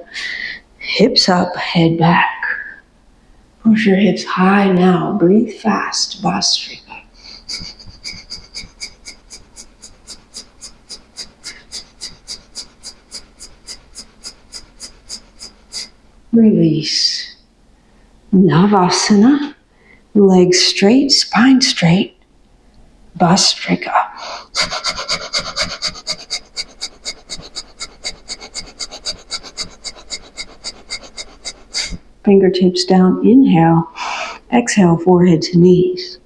Hips up, head back. Push your hips high now. Breathe fast. Bhastrika. Release. Navasana. Legs straight, spine straight. Bhastrika. Fingertips down, inhale. Exhale, forehead to knees.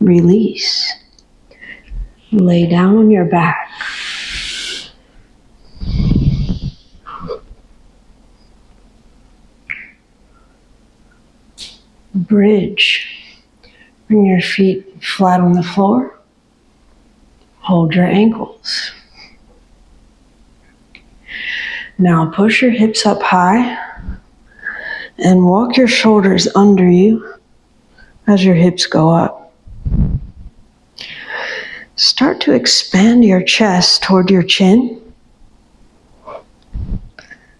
Release. Lay down on your back. Bridge. Bring your feet flat on the floor. Hold your ankles. Now push your hips up high and walk your shoulders under you as your hips go up. Start to expand your chest toward your chin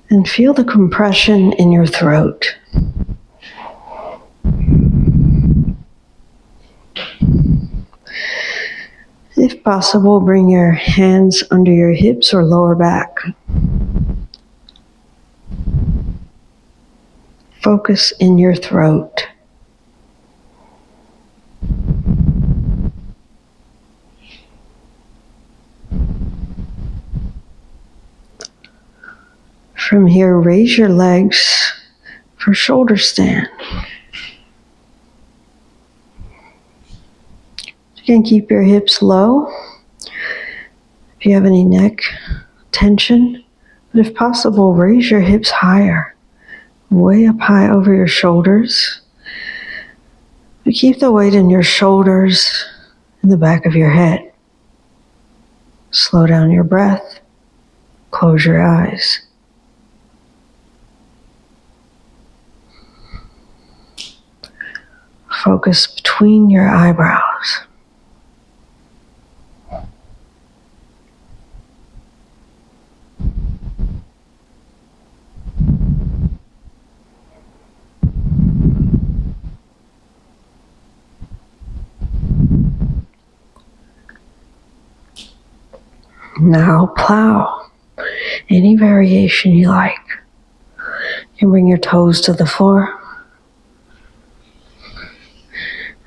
and feel the compression in your throat. If possible, bring your hands under your hips or lower back. Focus in your throat. From here, raise your legs for shoulder stand. You can keep your hips low if you have any neck tension, but if possible, raise your hips higher, way up high over your shoulders. But keep the weight in your shoulders and the back of your head. Slow down your breath. Close your eyes. Focus between your eyebrows. Now plow. Any variation you like. You can bring your toes to the floor.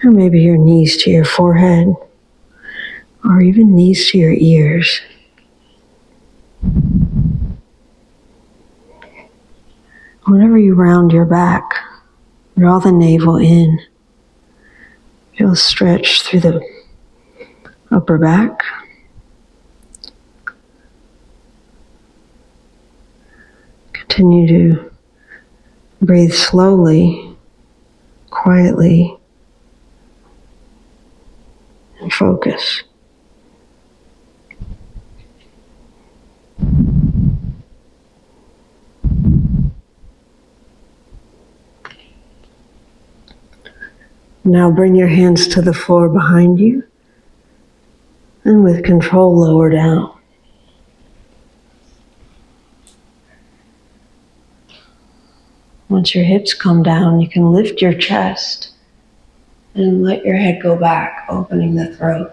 Or maybe your knees to your forehead. Or even knees to your ears. Whenever you round your back, draw the navel in. Feel stretch through the upper back. Continue to breathe slowly, quietly, and focus. Now bring your hands to the floor behind you, and with control lower down. Once your hips come down, you can lift your chest and let your head go back, opening the throat.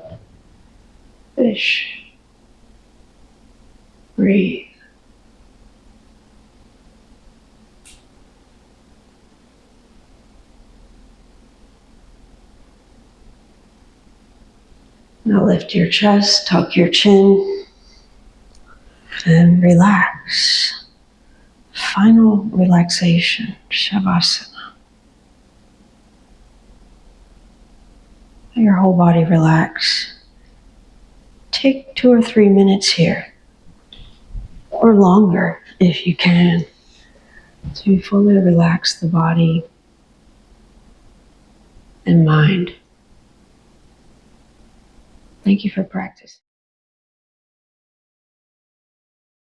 Fish. Breathe. Now lift your chest, tuck your chin, and relax. Final relaxation, Shavasana. Let your whole body relax. Take 2 or 3 minutes here, or longer if you can, to fully relax the body and mind. Thank you for practicing.